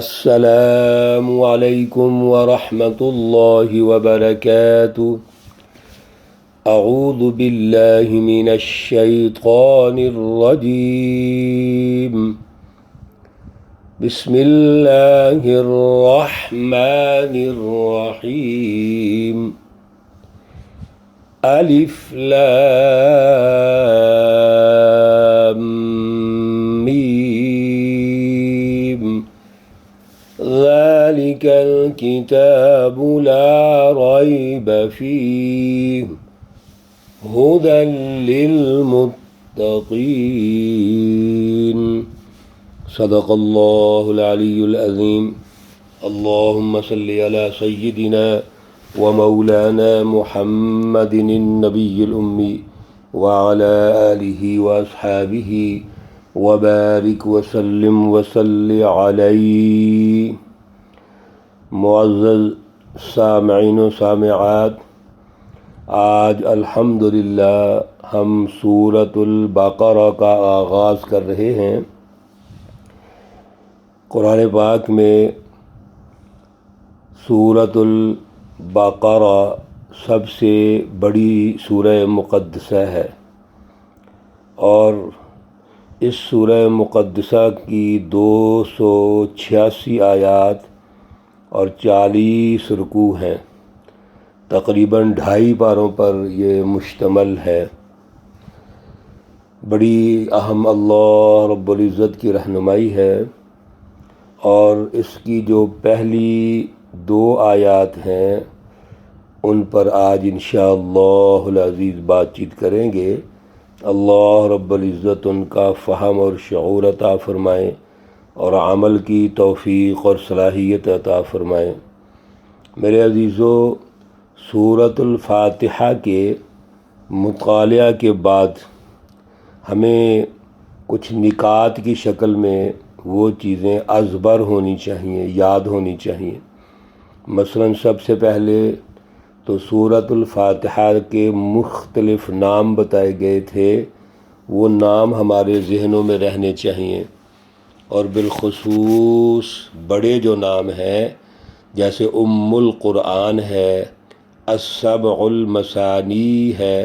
السلام علیکم ورحمۃ اللہ وبرکاتہ۔ اعوذ باللہ من الشیطان الرجیم، بسم اللہ الرحمن الرحیم۔ الف لام میم، ذلك الكتاب لا ريب فيه هدى للمتقين۔ صدق الله العلي العظيم۔ اللهم صل على سيدنا ومولانا محمد النبي الأمي وعلى آله وأصحابه وبارک وسلم وصلی علیہ۔ معزز سامعین و سامعات، آج الحمدللہ ہم سورۃ البقرہ کا آغاز کر رہے ہیں۔ قرآن پاک میں سورۃ البقرہ سب سے بڑی سورہ مقدسہ ہے، اور اس سورہ مقدسہ کی 286 آیات اور 40 رکوع ہیں۔ تقریباً 2.5 پاروں پر یہ مشتمل ہے۔ بڑی اہم اللہ رب العزت کی رہنمائی ہے، اور اس کی جو پہلی 2 آیات ہیں ان پر آج انشاءاللہ العزیز بات چیت کریں گے۔ اللہ رب العزت ان کا فہم اور شعور عطا فرمائیں، اور عمل کی توفیق اور صلاحیت عطا فرمائیں۔ میرے عزیزو، سورۃ الفاتحہ کے مطالعہ کے بعد ہمیں کچھ نکات کی شکل میں وہ چیزیں ازبر ہونی چاہیے، یاد ہونی چاہیے۔ مثلاً سب سے پہلے تو سورۃ الفاتحہ کے مختلف نام بتائے گئے تھے، وہ نام ہمارے ذہنوں میں رہنے چاہیے، اور بالخصوص بڑے جو نام ہیں جیسے ام القرآن ہے، السبع المثانی ہے،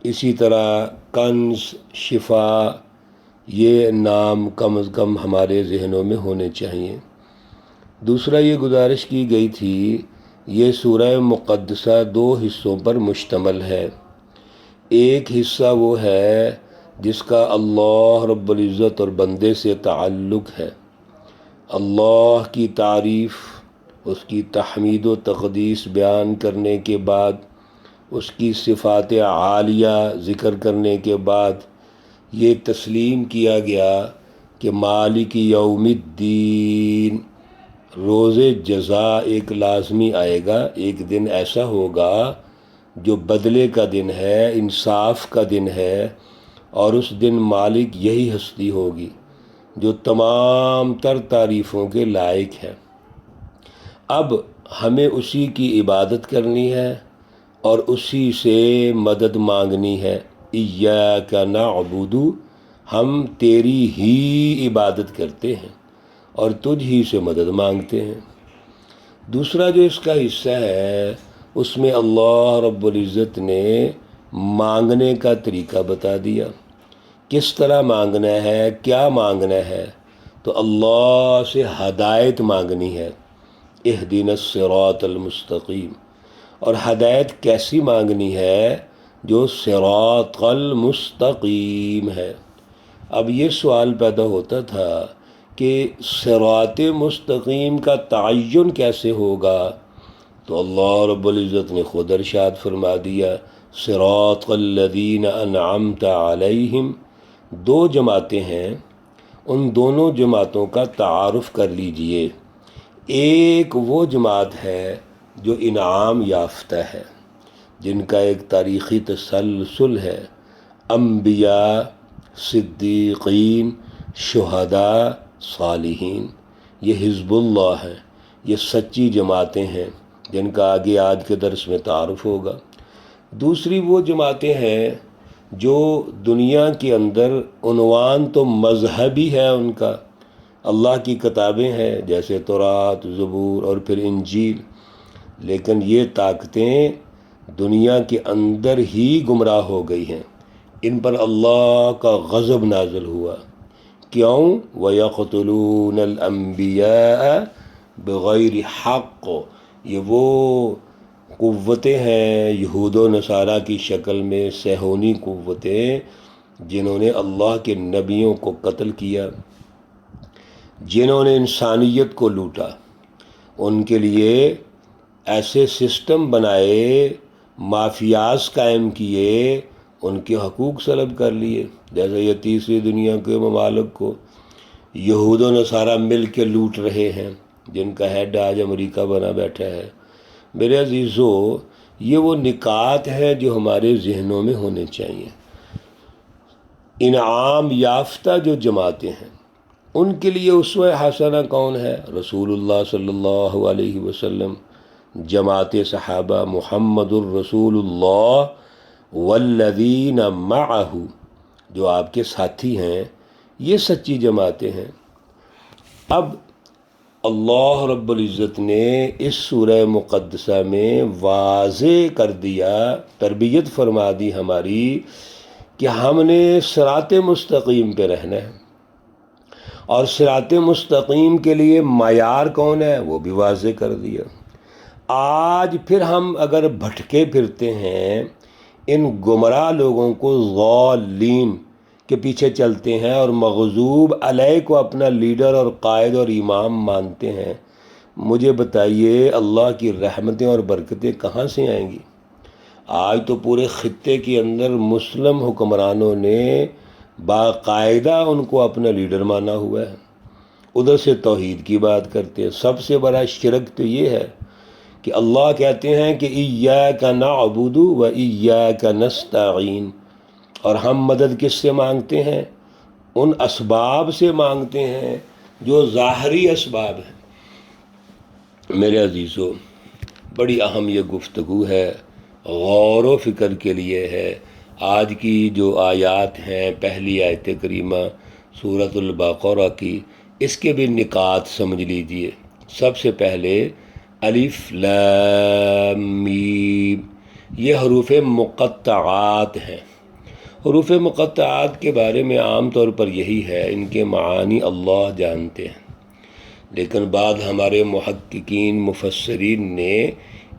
اسی طرح کنز، شفا، یہ نام کم از کم ہمارے ذہنوں میں ہونے چاہیے۔ دوسرا یہ گزارش کی گئی تھی، یہ سورہ مقدسہ 2 حصوں پر مشتمل ہے۔ ایک حصہ وہ ہے جس کا اللہ رب العزت اور بندے سے تعلق ہے، اللہ کی تعریف، اس کی تحمید و تقدیس بیان کرنے کے بعد، اس کی صفات عالیہ ذکر کرنے کے بعد یہ تسلیم کیا گیا کہ مالک یوم الدین، روز جزا ایک لازمی آئے گا، ایک دن ایسا ہوگا جو بدلے کا دن ہے، انصاف کا دن ہے، اور اس دن مالک یہی ہستی ہوگی جو تمام تر تعریفوں کے لائق ہے۔ اب ہمیں اسی کی عبادت کرنی ہے اور اسی سے مدد مانگنی ہے۔ ایاک نعبد، ہم تیری ہی عبادت کرتے ہیں اور تجھ ہی سے مدد مانگتے ہیں۔ دوسرا جو اس کا حصہ ہے، اس میں اللہ رب العزت نے مانگنے کا طریقہ بتا دیا، کس طرح مانگنا ہے، کیا مانگنا ہے۔ تو اللہ سے ہدایت مانگنی ہے، اہدنا الصراط المستقیم، اور ہدایت کیسی مانگنی ہے؟ جو صراط المستقیم ہے۔ اب یہ سوال پیدا ہوتا تھا کہ صراط مستقیم کا تعین کیسے ہوگا؟ تو اللہ رب العزت نے خود ارشاد فرما دیا، صراط الذین انعمت علیہم۔ 2 جماعتیں ہیں، ان دونوں جماعتوں کا تعارف کر لیجئے۔ ایک وہ جماعت ہے جو انعام یافتہ ہے، جن کا ایک تاریخی تسلسل ہے، انبیاء، صدیقین، شہداء، صالحین، یہ حزب اللہ ہے، یہ سچی جماعتیں ہیں جن کا آگے آج کے درس میں تعارف ہوگا۔ دوسری وہ جماعتیں ہیں جو دنیا کے اندر عنوان تو مذہبی ہے ان کا، اللہ کی کتابیں ہیں جیسے تورات، زبور اور پھر انجیل، لیکن یہ طاقتیں دنیا کے اندر ہی گمراہ ہو گئی ہیں، ان پر اللہ کا غضب نازل ہوا۔ کیوں؟ وَيَقْتُلُونَ الْأَنْبِيَاءَ بِغَيْرِ حق، یہ وہ قوتیں ہیں یہود و نصارہ کی شکل میں، صہیونی قوتیں، جنہوں نے اللہ کے نبیوں کو قتل کیا، جنہوں نے انسانیت کو لوٹا، ان کے لیے ایسے سسٹم بنائے، مافیاز قائم کیے، ان کے حقوق سلب کر لیے، جیسے یہ تیسری دنیا کے ممالک کو یہود و نصارہ مل کے لوٹ رہے ہیں، جن کا ہیڈ آج امریکہ بنا بیٹھا ہے۔ میرے عزیزو، یہ وہ نکات ہیں جو ہمارے ذہنوں میں ہونے چاہیے۔ انعام یافتہ جو جماعتیں ہیں، ان کے لیے اسوہ حسنہ کون ہے؟ رسول اللہ صلی اللہ علیہ وسلم، جماعت صحابہ، محمد الرسول اللہ والذین معہ، جو آپ کے ساتھی ہیں، یہ سچی جماعتیں ہیں۔ اب اللہ رب العزت نے اس سورہ مقدسہ میں واضح کر دیا، تربیت فرما دی ہماری، کہ ہم نے صراط مستقیم پہ رہنا ہے، اور صراط مستقیم کے لیے معیار کون ہے وہ بھی واضح کر دیا۔ آج پھر ہم اگر بھٹکے پھرتے ہیں، ان گمراہ لوگوں کو، ضالین کے پیچھے چلتے ہیں اور مغضوب علیہ کو اپنا لیڈر اور قائد اور امام مانتے ہیں، مجھے بتائیے اللہ کی رحمتیں اور برکتیں کہاں سے آئیں گی؟ آج تو پورے خطے کے اندر مسلم حکمرانوں نے باقاعدہ ان کو اپنا لیڈر مانا ہوا ہے، ادھر سے توحید کی بات کرتے ہیں۔ سب سے بڑا شرک تو یہ ہے کہ اللہ کہتے ہیں کہ ایاک نعبد و ایاک نستعین، اور ہم مدد کس سے مانگتے ہیں؟ ان اسباب سے مانگتے ہیں جو ظاہری اسباب ہیں۔ میرے عزیزو، بڑی اہم یہ گفتگو ہے، غور و فکر کے لیے ہے۔ آج کی جو آیات ہیں، پہلی آیت کریمہ سورۃ البقرہ کی، اس کے بھی نکات سمجھ لیجئے۔ سب سے پہلے الف لام میم، یہ حروف مقطعات ہیں۔ حروف مقطعات کے بارے میں عام طور پر یہی ہے، ان کے معانی اللہ جانتے ہیں، لیکن بعض ہمارے محققین، مفسرین نے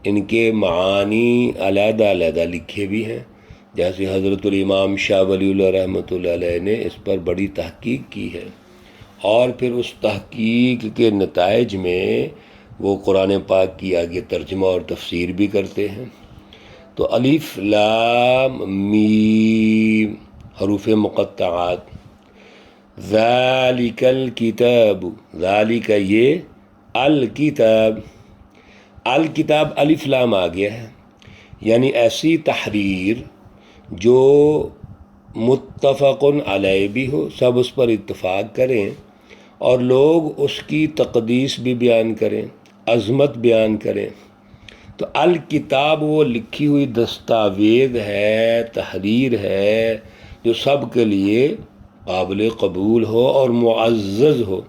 ان کے معانی علیحدہ علیحدہ لکھے بھی ہیں، جیسے حضرت الامام شاہ ولی اللہ رحمۃ اللہ علیہ نے اس پر بڑی تحقیق کی ہے، اور پھر اس تحقیق کے نتائج میں وہ قرآن پاک کی آگے ترجمہ اور تفسیر بھی کرتے ہیں۔ تو الف لام میم حروف مقطعات، ذالک الکتاب، ذالک یہ، الکتاب، الکتاب الف لام آ گیا ہے، یعنی ایسی تحریر جو متفق علیہ بھی ہو، سب اس پر اتفاق کریں اور لوگ اس کی تقدیس بھی بیان کریں، عظمت بیان کریں۔ تو الکتاب وہ لکھی ہوئی دستاویز ہے، تحریر ہے، جو سب کے لیے قابل قبول ہو اور معزز ہو۔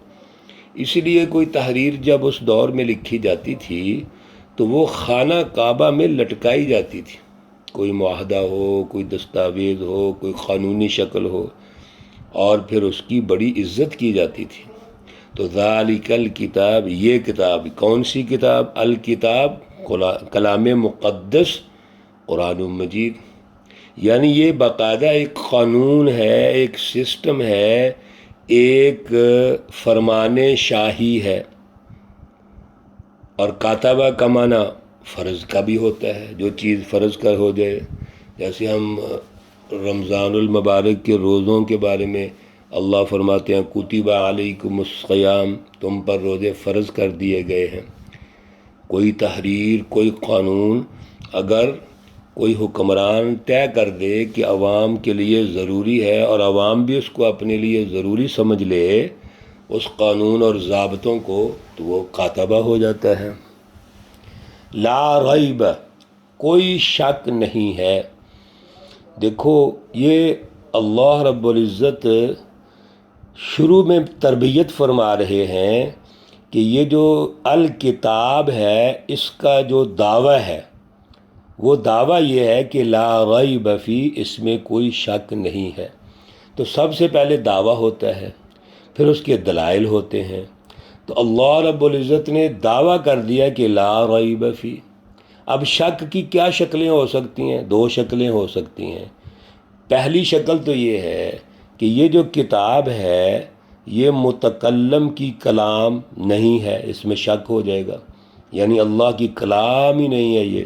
اس لیے کوئی تحریر جب اس دور میں لکھی جاتی تھی تو وہ خانہ کعبہ میں لٹکائی جاتی تھی، کوئی معاہدہ ہو، کوئی دستاویز ہو، کوئی قانونی شکل ہو، اور پھر اس کی بڑی عزت کی جاتی تھی۔ تو ذالک الکتاب، یہ کتاب، کون سی کتاب؟ الکتاب، کلام مقدس قرآن مجید، یعنی یہ باقاعدہ ایک قانون ہے، ایک سسٹم ہے، ایک فرمان شاہی ہے۔ اور کاتبہ کا معنی فرض کا بھی ہوتا ہے، جو چیز فرض کا ہو جائے، جیسے ہم رمضان المبارک کے روزوں کے بارے میں اللہ فرماتے ہیں کتب علیکم الصیام، تم پر روزے فرض کر دیے گئے ہیں۔ کوئی تحریر، کوئی قانون اگر کوئی حکمران طے کر دے کہ عوام کے لیے ضروری ہے اور عوام بھی اس کو اپنے لیے ضروری سمجھ لے اس قانون اور ضابطوں کو، تو وہ کاتبہ ہو جاتا ہے۔ لا ریب، کوئی شک نہیں ہے۔ دیکھو، یہ اللہ رب العزت شروع میں تربیت فرما رہے ہیں کہ یہ جو الکتاب ہے اس کا جو دعویٰ ہے وہ دعویٰ یہ ہے کہ لا ریب فی، اس میں کوئی شک نہیں ہے۔ تو سب سے پہلے دعویٰ ہوتا ہے، پھر اس کے دلائل ہوتے ہیں۔ تو اللہ رب العزت نے دعویٰ کر دیا کہ لا ریب فی۔ اب شک کی کیا شکلیں ہو سکتی ہیں؟ دو شکلیں ہو سکتی ہیں۔ پہلی شکل تو یہ ہے کہ یہ جو کتاب ہے یہ متکلم کی کلام نہیں ہے، اس میں شک ہو جائے گا، یعنی اللہ کی کلام ہی نہیں ہے یہ۔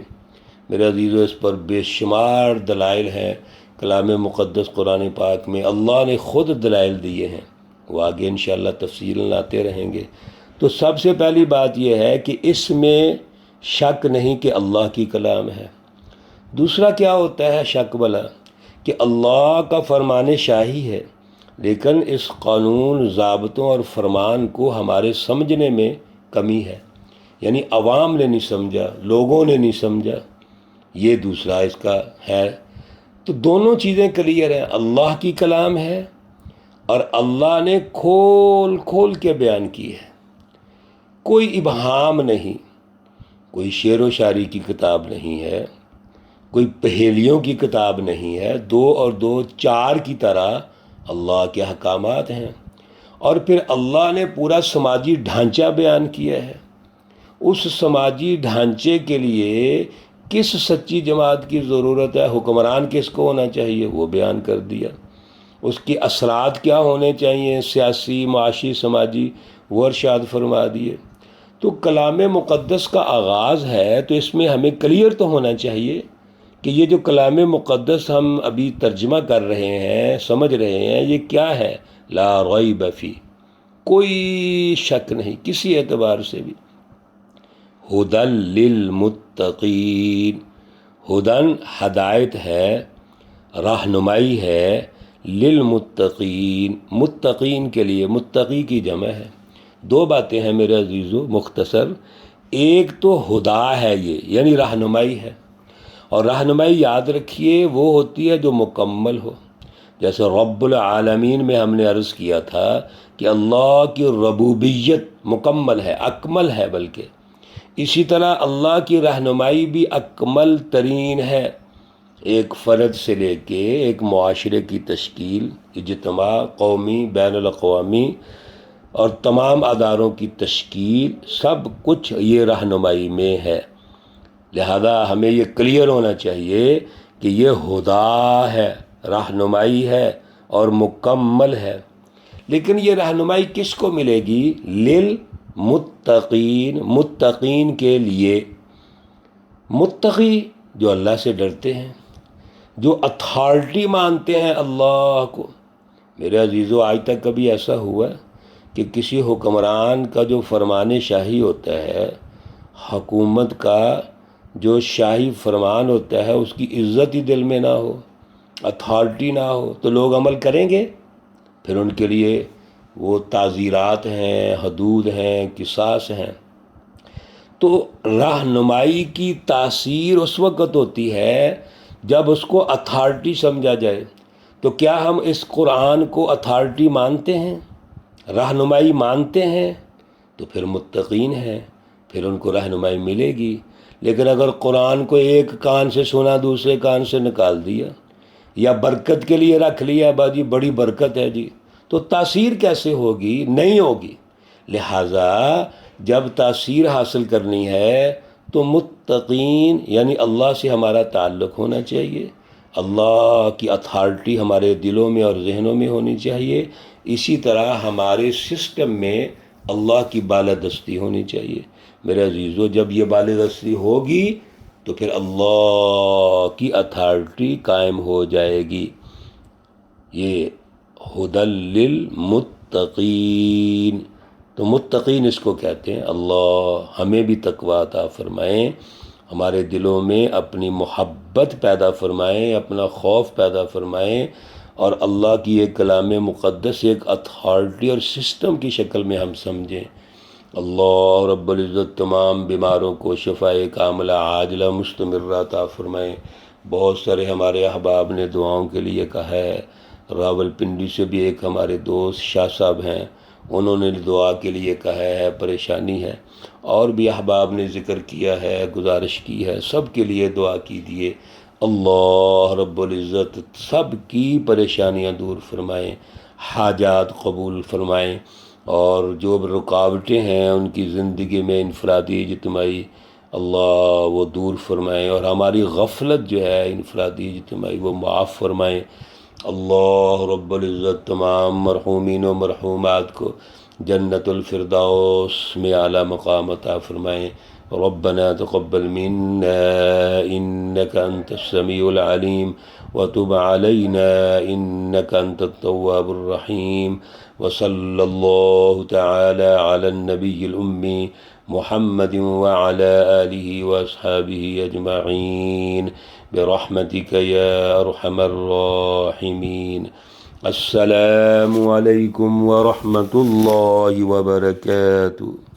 میرے عزیزو، اس پر بے شمار دلائل ہیں کلام مقدس قرآن پاک میں، اللہ نے خود دلائل دیے ہیں، وہ آگے انشاءاللہ تفصیل لاتے رہیں گے۔ تو سب سے پہلی بات یہ ہے کہ اس میں شک نہیں کہ اللہ کی کلام ہے۔ دوسرا کیا ہوتا ہے شک بلا؟ کہ اللہ کا فرمان شاہی ہے، لیکن اس قانون، ضابطوں اور فرمان کو ہمارے سمجھنے میں کمی ہے، یعنی عوام نے نہیں سمجھا، لوگوں نے نہیں سمجھا، یہ دوسرا اس کا ہے۔ تو دونوں چیزیں کلیئر ہیں، اللہ کی کلام ہے اور اللہ نے کھول کھول کے بیان کی ہے، کوئی ابہام نہیں، کوئی شعر و شاعری کی کتاب نہیں ہے، کوئی پہیلیوں کی کتاب نہیں ہے، 2 اور 2 4 کی طرح اللہ کے احکامات ہیں۔ اور پھر اللہ نے پورا سماجی ڈھانچہ بیان کیا ہے، اس سماجی ڈھانچے کے لیے کس سچی جماعت کی ضرورت ہے، حکمران کس کو ہونا چاہیے، وہ بیان کر دیا، اس کے اثرات کیا ہونے چاہیے سیاسی، معاشی، سماجی، وہ ارشاد فرما دیے۔ تو کلام مقدس کا آغاز ہے تو اس میں ہمیں کلیئر تو ہونا چاہیے کہ یہ جو کلام مقدس ہم ابھی ترجمہ کر رہے ہیں، سمجھ رہے ہیں، یہ کیا ہے؟ لا ریب فی، کوئی شک نہیں کسی اعتبار سے بھی۔ ہدی للمتقین، ہدن ہدایت ہے، رہنمائی ہے، للمتقین، متقین کے لیے، متقی کی جمع ہے۔ 2 باتیں ہیں میرے عزیزو مختصر، ایک تو ہدا ہے یہ، یعنی رہنمائی ہے، اور رہنمائی یاد رکھیے وہ ہوتی ہے جو مکمل ہو۔ جیسے رب العالمین میں ہم نے عرض کیا تھا کہ اللہ کی ربوبیت مکمل ہے، اکمل ہے، بلکہ اسی طرح اللہ کی رہنمائی بھی اکمل ترین ہے۔ ایک فرد سے لے کے ایک معاشرے کی تشکیل، اجتماع، قومی، بین الاقوامی اور تمام اداروں کی تشکیل، سب کچھ یہ رہنمائی میں ہے۔ لہذا ہمیں یہ کلیئر ہونا چاہیے کہ یہ ہدا ہے، رہنمائی ہے اور مکمل ہے۔ لیکن یہ رہنمائی کس کو ملے گی؟ للمتقین، متقین کے لیے۔ متقی جو اللہ سے ڈرتے ہیں، جو اتھارٹی مانتے ہیں اللہ کو۔ میرے عزیزو، آج تک کبھی ایسا ہوا کہ کسی حکمران کا جو فرمان شاہی ہوتا ہے، حکومت کا جو شاہی فرمان ہوتا ہے، اس کی عزت ہی دل میں نہ ہو، اتھارٹی نہ ہو، تو لوگ عمل کریں گے؟ پھر ان کے لیے وہ تعزیرات ہیں، حدود ہیں، قصاص ہیں۔ تو رہنمائی کی تاثیر اس وقت ہوتی ہے جب اس کو اتھارٹی سمجھا جائے۔ تو کیا ہم اس قرآن کو اتھارٹی مانتے ہیں، رہنمائی مانتے ہیں؟ تو پھر متقین ہیں، پھر ان کو رہنمائی ملے گی۔ لیکن اگر قرآن کو ایک کان سے سنا دوسرے کان سے نکال دیا، یا برکت کے لیے رکھ لیا، جی بڑی برکت ہے جی، تو تاثیر کیسے ہوگی؟ نہیں ہوگی۔ لہٰذا جب تاثیر حاصل کرنی ہے تو متقین یعنی اللہ سے ہمارا تعلق ہونا چاہیے، اللہ کی اتھارٹی ہمارے دلوں میں اور ذہنوں میں ہونی چاہیے، اسی طرح ہمارے سسٹم میں اللہ کی بالادستی ہونی چاہیے۔ میرے عزیزو، جب یہ بالادستی ہوگی تو پھر اللہ کی اتھارٹی قائم ہو جائے گی۔ یہ ہدی للمتقین، تو متقین اس کو کہتے ہیں۔ اللہ ہمیں بھی تقوی عطا فرمائیں، ہمارے دلوں میں اپنی محبت پیدا فرمائیں، اپنا خوف پیدا فرمائیں، اور اللہ کی ایک کلام مقدس ایک اتھارٹی اور سسٹم کی شکل میں ہم سمجھیں۔ اللہ رب العزت تمام بیماروں کو شفائے کاملہ عاجلہ مستمرہ عطا فرمائیں۔ بہت سارے ہمارے احباب نے دعاؤں کے لیے کہا ہے، راولپنڈی سے بھی ایک ہمارے دوست شاہ صاحب ہیں، انہوں نے دعا کے لیے کہا ہے، پریشانی ہے، اور بھی احباب نے ذکر کیا ہے، گزارش کی ہے، سب کے لیے دعا کیجیے۔ اللہ رب العزت سب کی پریشانیاں دور فرمائیں، حاجات قبول فرمائیں، اور جو رکاوٹیں ہیں ان کی زندگی میں انفرادی اجتماعی، اللہ وہ دور فرمائیں، اور ہماری غفلت جو ہے انفرادی اجتماعی وہ معاف فرمائیں۔ اللہ رب العزت تمام مرحومین و مرحومات کو جنت الفردوس میں اعلیٰ مقام عطا فرمائیں۔ ربنا تقبل منا انك انت السميع العليم وتب علينا انك انت التواب الرحيم، وصلى الله تعالى على النبي الأمي محمد وعلى آله وأصحابه أجمعين برحمتك يا أرحم الراحمين۔ السلام عليكم ورحمة الله وبركاته۔